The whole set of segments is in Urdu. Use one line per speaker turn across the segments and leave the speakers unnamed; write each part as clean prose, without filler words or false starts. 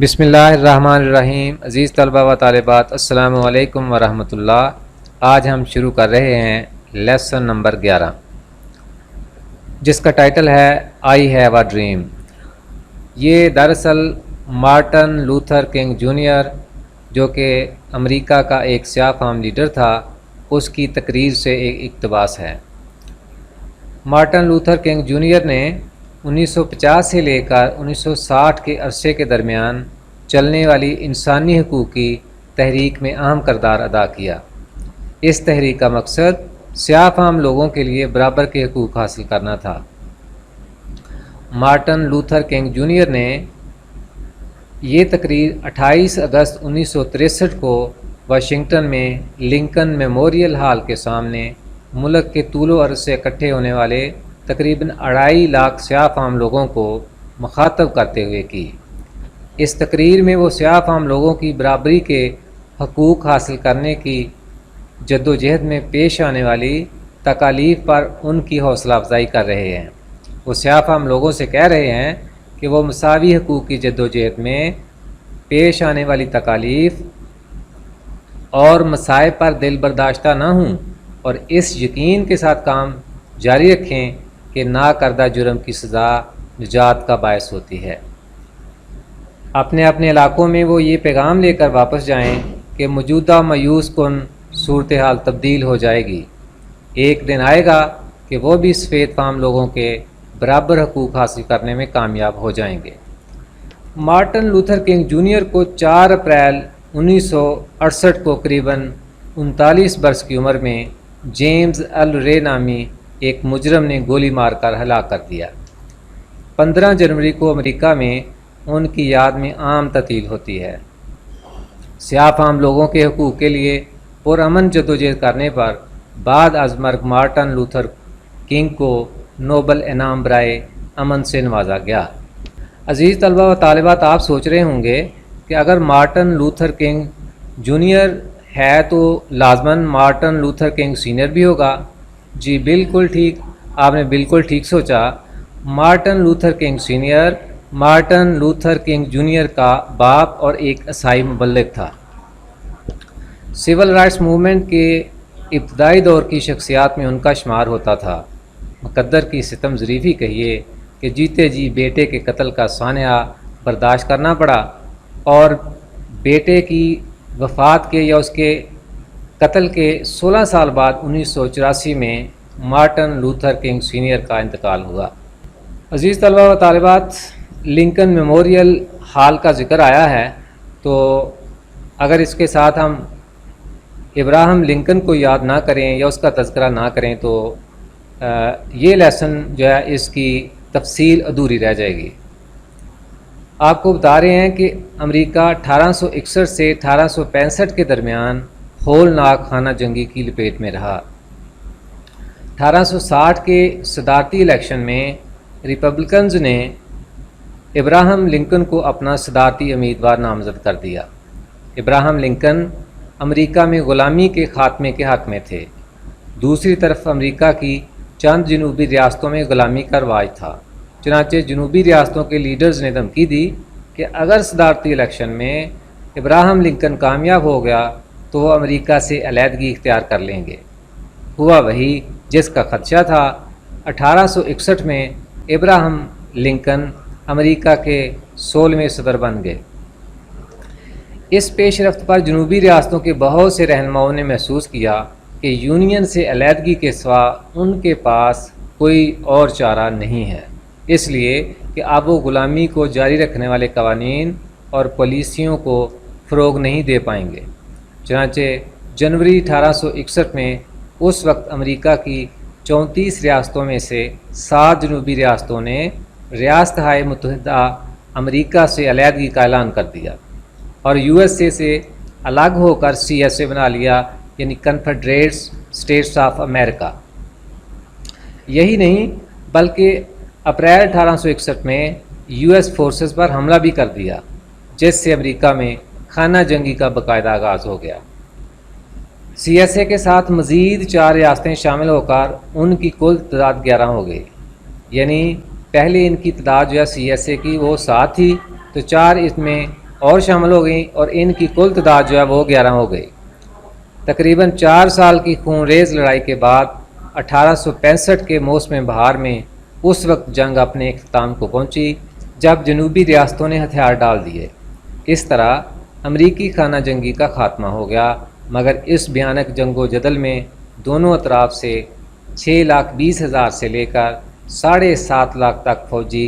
بسم اللہ الرحمن الرحیم۔ عزیز طلبہ و طالبات، السلام علیکم ورحمۃ اللہ۔ آج ہم شروع کر رہے ہیں لیسن نمبر 11، جس کا ٹائٹل ہے آئی ہیو اے ڈریم۔ یہ دراصل مارٹن لوتھر کنگ جونیئر، جو کہ امریکہ کا ایک سیاہ فام لیڈر تھا، اس کی تقریر سے ایک اقتباس ہے۔ مارٹن لوتھر کنگ جونیئر نے 1950 سے لے کر 1960 کے عرصے کے درمیان چلنے والی انسانی حقوق کی تحریک میں اہم کردار ادا کیا۔ اس تحریک کا مقصد سیاہ فام لوگوں کے لیے برابر کے حقوق حاصل کرنا تھا۔ مارٹن لوتھر کنگ جونیئر نے یہ تقریر 28 اگست 1963 کو واشنگٹن میں لنکن میموریل ہال کے سامنے ملک کے طول و عرض سے اکٹھے ہونے والے تقریباً 2.5 لاکھ سیاہ فام لوگوں کو مخاطب کرتے ہوئے کی۔ اس تقریر میں وہ سیاہ فام لوگوں کی برابری کے حقوق حاصل کرنے کی جدوجہد میں پیش آنے والی تکالیف پر ان کی حوصلہ افزائی کر رہے ہیں۔ وہ سیاہ فام لوگوں سے کہہ رہے ہیں کہ وہ مساوی حقوق کی جدوجہد میں پیش آنے والی تکالیف اور مصائب پر دل برداشتہ نہ ہوں، اور اس یقین کے ساتھ کام جاری رکھیں کہ ناکردہ جرم کی سزا نجات کا باعث ہوتی ہے۔ اپنے علاقوں میں وہ یہ پیغام لے کر واپس جائیں کہ موجودہ مایوس کن صورتحال تبدیل ہو جائے گی۔ ایک دن آئے گا کہ وہ بھی سفید فام لوگوں کے برابر حقوق حاصل کرنے میں کامیاب ہو جائیں گے۔ مارٹن لوتھر کنگ جونیئر کو 4 اپریل 1968 کو قریباً 39 برس کی عمر میں جیمز ایل رے نامی ایک مجرم نے گولی مار کر ہلاک کر دیا۔ 15 جنوری کو امریکہ میں ان کی یاد میں عام تعطیل ہوتی ہے۔ سیاہ فام لوگوں کے حقوق کے لیے پرامن جدوجہد کرنے پر بعد از مرگ مارٹن لوتھر کنگ کو نوبل انعام برائے امن سے نوازا گیا۔ عزیز طلبہ و طالبات، آپ سوچ رہے ہوں گے کہ اگر مارٹن لوتھر کنگ جونیئر ہے تو لازماً مارٹن لوتھر کنگ سینئر بھی ہوگا۔ جی بالکل ٹھیک، آپ نے بالکل ٹھیک سوچا۔ Martin Luther king senior Martin Luther king junior کا باپ اور ایک عیسائی مبلغ تھا۔ سول رائٹس موومنٹ کے ابتدائی دور کی شخصیات میں ان کا شمار ہوتا تھا۔ مقدر کی ستم ظریفی کہیے کہ جیتے جی بیٹے کے قتل کا سانحہ برداشت کرنا پڑا، اور بیٹے کی وفات کے یا اس کے قتل کے 16 سال بعد 1984 میں مارٹن لوتھر کنگ سینئر کا انتقال ہوا۔ عزیز طلبہ و طالبات، لنکن میموریل ہال کا ذکر آیا ہے، تو اگر اس کے ساتھ ہم ابراہم لنکن کو یاد نہ کریں یا اس کا تذکرہ نہ کریں تو یہ لیسن جو ہے اس کی تفصیل ادھوری رہ جائے گی۔ آپ کو بتا رہے ہیں کہ امریکہ 1861 سے 1865 کے درمیان ہولناک خانہ جنگی کی لپیٹ میں رہا۔ 1860 کے صدارتی الیکشن میں ریپبلکنز نے ابراہم لنکن کو اپنا صدارتی امیدوار نامزد کر دیا۔ ابراہم لنکن امریکہ میں غلامی کے خاتمے کے حق میں تھے۔ دوسری طرف امریکہ کی چند جنوبی ریاستوں میں غلامی کا رواج تھا۔ چنانچہ جنوبی ریاستوں کے لیڈرز نے دھمکی دی کہ اگر صدارتی الیکشن میں ابراہم لنکن کامیاب ہو گیا تو وہ امریکہ سے علیحدگی اختیار کر لیں گے۔ ہوا وہی جس کا خدشہ تھا۔ 1861 میں ابراہم لنکن امریکہ کے 16ویں صدر بن گئے۔ اس پیش رفت پر جنوبی ریاستوں کے بہت سے رہنماؤں نے محسوس کیا کہ یونین سے علیحدگی کے سوا ان کے پاس کوئی اور چارہ نہیں ہے، اس لیے کہ اب وہ غلامی کو جاری رکھنے والے قوانین اور پالیسیوں کو فروغ نہیں دے پائیں گے۔ چنانچہ جنوری 1861 میں اس وقت امریکہ کی 34 ریاستوں میں سے 7 جنوبی ریاستوں نے ریاستہائے متحدہ امریکہ سے علیحدگی کا اعلان کر دیا اور یو ایس اے سے الگ ہو کر سی ایس اے بنا لیا، یعنی کنفیڈریٹ اسٹیٹس آف امریکہ۔ یہی نہیں بلکہ اپریل 1861 میں یو ایس فورسز پر حملہ بھی کر دیا، جس سے امریکہ میں خانہ جنگی کا باقاعدہ آغاز ہو گیا۔ سی ایس اے کے ساتھ مزید 4 ریاستیں شامل ہو کر ان کی کل تعداد 11 ہو گئی، یعنی پہلے ان کی تعداد جو ہے سی ایس اے کی وہ 7 تھی، تو 4 اس میں اور شامل ہو گئیں اور ان کی کل تعداد جو ہے وہ 11 ہو گئی۔ تقریباً 4 سال کی خون ریز لڑائی کے بعد 1865 کے موسم بہار میں اس وقت جنگ اپنے اختتام کو پہنچی جب جنوبی ریاستوں نے ہتھیار ڈال دیے۔ اس طرح امریکی خانہ جنگی کا خاتمہ ہو گیا، مگر اس بھیانک جنگ و جدل میں دونوں اطراف سے 6,20,000 سے لے کر 7.5 لاکھ تک فوجی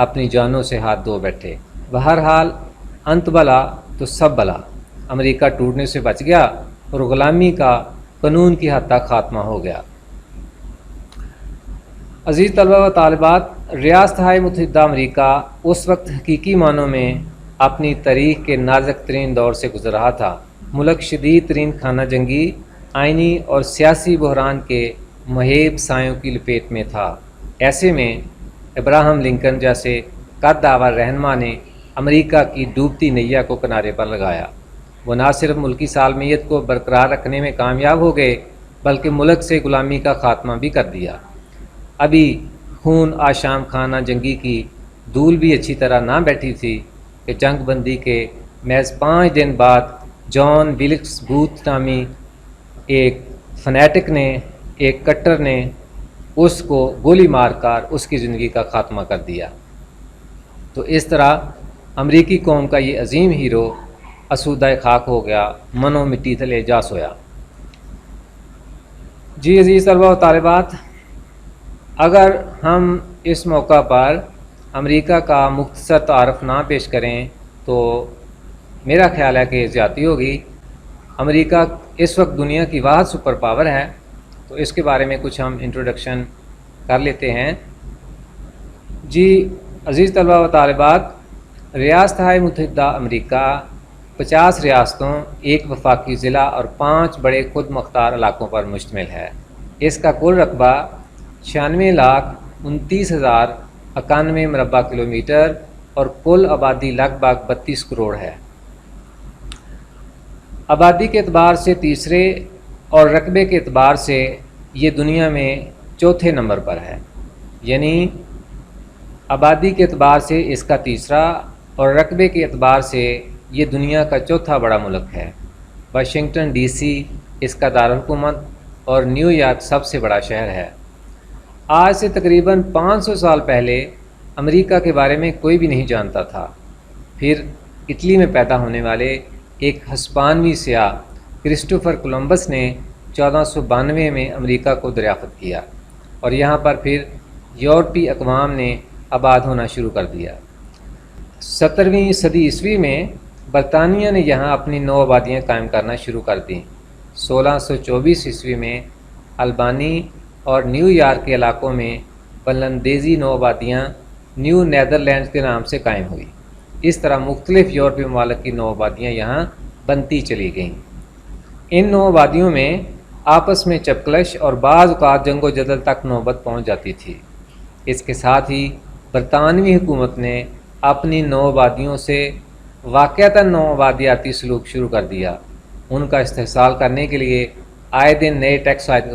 اپنی جانوں سے ہاتھ دھو بیٹھے۔ بہرحال انت بلا تو سب بلا، امریکہ ٹوٹنے سے بچ گیا اور غلامی کا قانون کی حد تک خاتمہ ہو گیا۔ عزیز طلبہ و طالبات، ریاستہائے متحدہ امریکہ اس وقت حقیقی معنوں میں اپنی تاریخ کے نازک ترین دور سے گزر رہا تھا۔ ملک شدید ترین خانہ جنگی، آئینی اور سیاسی بحران کے مہیب سایوں کی لپیٹ میں تھا۔ ایسے میں ابراہم لنکن جیسے قد آور رہنما نے امریکہ کی ڈوبتی نیا کو کنارے پر لگایا۔ وہ نہ صرف ملکی سالمیت کو برقرار رکھنے میں کامیاب ہو گئے بلکہ ملک سے غلامی کا خاتمہ بھی کر دیا۔ ابھی خون آشام خانہ جنگی کی دھول بھی اچھی طرح نہ بیٹھی تھی کہ جنگ بندی کے محض 5 دن بعد جان ویلکس بوتھ نامی ایک فنیٹک نے، ایک کٹر نے اس کو گولی مار کر اس کی زندگی کا خاتمہ کر دیا۔ تو اس طرح امریکی قوم کا یہ عظیم ہیرو اسودہ خاک ہو گیا، منو مٹی تلے جا سویا۔ جی عزیز طلبہ و طالبات، اگر ہم اس موقع پر امریکہ کا مختصر تعارف نہ پیش کریں تو میرا خیال ہے کہ زیادتی ہوگی۔ امریکہ اس وقت دنیا کی واحد سپر پاور ہے، تو اس کے بارے میں کچھ ہم انٹروڈکشن کر لیتے ہیں۔ جی عزیز طلبہ و طالبات، ریاستہائے متحدہ امریکہ 50 ریاستوں، 1 وفاقی ضلع اور 5 بڑے خود مختار علاقوں پر مشتمل ہے۔ اس کا کل رقبہ 96,29,091 مربع کلومیٹر اور کل آبادی لگ بھگ 32 کروڑ ہے۔ آبادی کے اعتبار سے تیسرے اور رقبے کے اعتبار سے یہ دنیا میں چوتھے نمبر پر ہے، یعنی آبادی کے اعتبار سے اس کا تیسرا اور رقبے کے اعتبار سے یہ دنیا کا چوتھا بڑا ملک ہے۔ واشنگٹن ڈی سی اس کا دارالحکومت اور نیو یارک سب سے بڑا شہر ہے۔ آج سے تقریباً 500 سال پہلے امریکہ کے بارے میں کوئی بھی نہیں جانتا تھا۔ پھر اٹلی میں پیدا ہونے والے ایک ہسپانوی سیاح کرسٹوفر کولمبس نے 1492 میں امریکہ کو دریافت کیا اور یہاں پر پھر یورپی اقوام نے آباد ہونا شروع کر دیا۔ 17ویں صدی عیسوی میں برطانیہ نے یہاں اپنی 9 آبادیاں قائم کرنا شروع کر دیں۔ 1624 عیسوی میں البانی اور نیو یارک کے علاقوں میں بلندیزی 9 آبادیاں نیو نیدرلینڈز کے نام سے قائم ہوئی۔ اس طرح مختلف یورپی ممالک کی 9 آبادیاں یہاں بنتی چلی گئیں۔ ان 9 آبادیوں میں آپس میں چپکلش اور بعض اوقات جنگ و جدل تک نوبت پہنچ جاتی تھی۔ اس کے ساتھ ہی برطانوی حکومت نے اپنی 9 آبادیوں سے واقعتاً 9 آبادیاتی سلوک شروع کر دیا۔ ان کا استحصال کرنے کے لیے آئے دن نئے ٹیکس عائد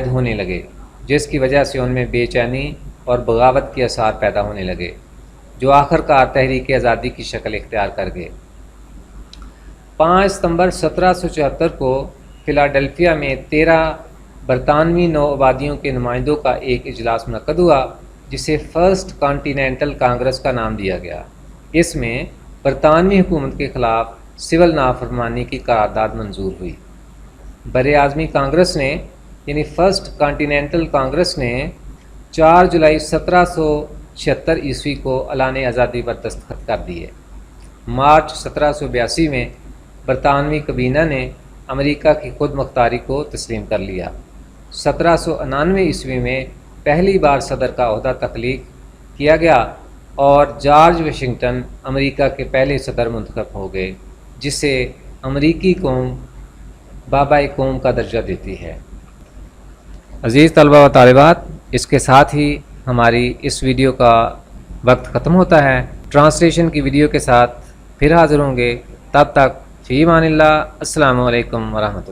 ہونے لگے، جس کی وجہ سے ان میں بے چینی اور بغاوت کے آثار پیدا ہونے لگے، جو آخر کار تحریک آزادی کی شکل اختیار کر گئے۔ 5 ستمبر 1774 کو فلاڈیلفیا میں 13 برطانوی 9 آبادیوں کے نمائندوں کا ایک اجلاس منعقد ہوا، جسے فرسٹ کانٹیننٹل کانگریس کا نام دیا گیا۔ اس میں برطانوی حکومت کے خلاف سول نافرمانی کی قرارداد منظور ہوئی۔ براعظمی کانگریس نے یعنی فرسٹ کانٹیننٹل کانگریس نے 4 جولائی 1776 عیسوی کو اعلان آزادی پر دستخط کر دیے۔ مارچ 1782 میں برطانوی کابینہ نے امریکہ کی خود مختاری کو تسلیم کر لیا۔ 1799 عیسوی میں پہلی بار صدر کا عہدہ تخلیق کیا گیا اور جارج واشنگٹن امریکہ کے پہلے صدر منتخب ہو گئے، جسے امریکی قوم بابائے قوم کا درجہ دیتی ہے۔ عزیز طلبہ و طالبات، اس کے ساتھ ہی ہماری اس ویڈیو کا وقت ختم ہوتا ہے۔ ٹرانسلیشن کی ویڈیو کے ساتھ پھر حاضر ہوں گے، تب تک فی امان اللہ، السلام علیکم ورحمۃ اللہ۔